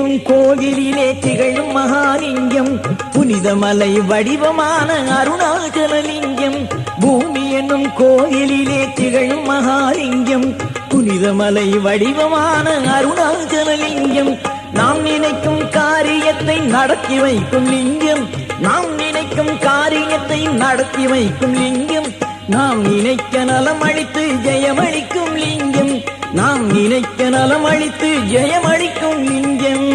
என்னும் கோவிலிலே திகழும் மகாலிங்கம், புனிதமலை வடிவமான அருணாச்சலலிங்கம். பூமி என்னும் கோவிலிலே திகழும் மகாலிங்கம், புனிதமலை வடிவமான அருணாச்சலலிங்கம். நாம் நினைக்கும் காரியத்தை நடத்தி வைக்கும் லிங்கம், நாம் நினைக்கும் காரியத்தை நடத்தி வைக்கும் லிங்கம். நாம் நினைக்க நலம் அளித்து ஜெயமளிக்கும் லிங்கம், நாம் நினைக்க நலம் அளித்து ஜெயமளிக்கும் லிங்கம்.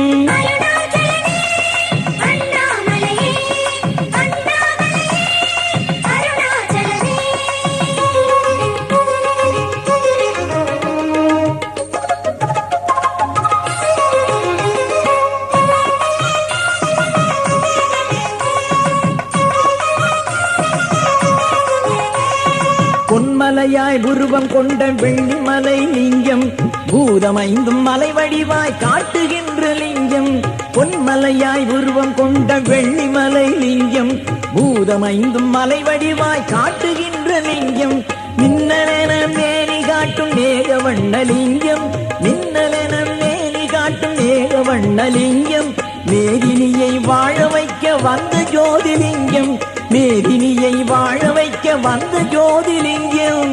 பொன்மலையாய் உருவம் கொண்ட வெள்ளிமலை லிங்கம், பூதமைந்தும் மலை வடிவாய் காட்டுகின்ற லிங்கம். பொன்மலையாய் உருவம் கொண்ட வெள்ளிமலை லிங்கம், பூதமைந்தும் மலை வடிவாய் காட்டுகின்ற லிங்கம். மின்னலென மேனி காட்டும் மேகவண்ண லிங்கம், மின்னலென மேனி காட்டும் மேகவண்ண லிங்கம். மேதினியை வாழ வைக்க வந்த ஜோதிலிங்கம், மேதினியை வாழ வைக்க வந்த ஜோதிலிங்கம்.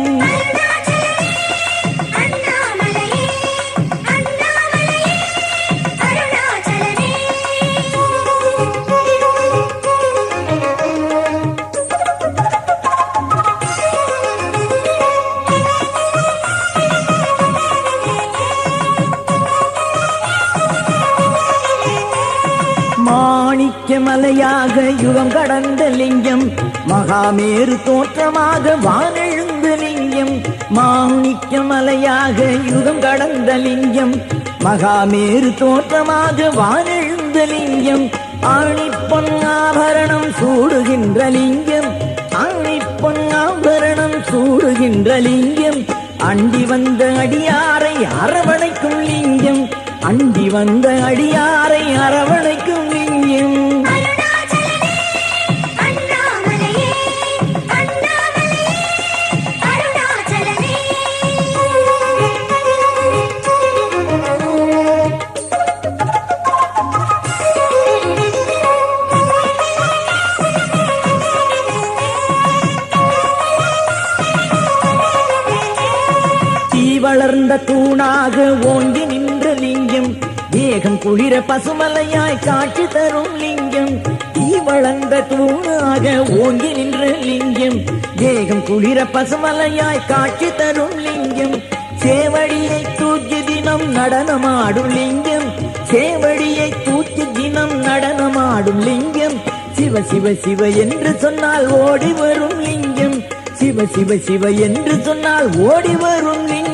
மாணிக்கமலையாக யுகம் கடந்த லிங்கம், மகாமேரு தோற்றமாக வானெழுந்த லிங்கம். மாணிக்கமலையாக யுகம் கடந்த லிங்கம், மகாமேரு தோற்றமாக வானெழுந்த லிங்கம். ஆணிப்பொன் ஆபரணம் சூடுகின்ற லிங்கம், ஆணிப்பொன் ஆபரணம் சூடுகின்ற லிங்கம். அண்டி வந்த அடியாரை அரவணைக்கும் லிங்கம், அண்டி வந்த அடியாரை அரவணைக்கும் லிங்கம். வளர்ந்த தூணாக ஓங்கி நின்ற லிங்கம், தேகம் குளிர பசுமலையாய் காட்சி தரும் லிங்கம். தீ வளர்ந்த தூணாக ஓங்கி நின்ற லிங்கம், தேகம் குளிர பசுமலையாய் காட்சி தரும் லிங்கம். சேவடியை தூக்கி தினம் நடனமாடும் லிங்கம், சேவடியை தூக்கி தினம் நடனமாடும் லிங்கம். சிவ சிவ சிவ என்று சொன்னால் ஓடி வரும் லிங்கம், சிவ சிவ சிவ என்று சொன்னால் ஓடி வரும் லிங்கம்.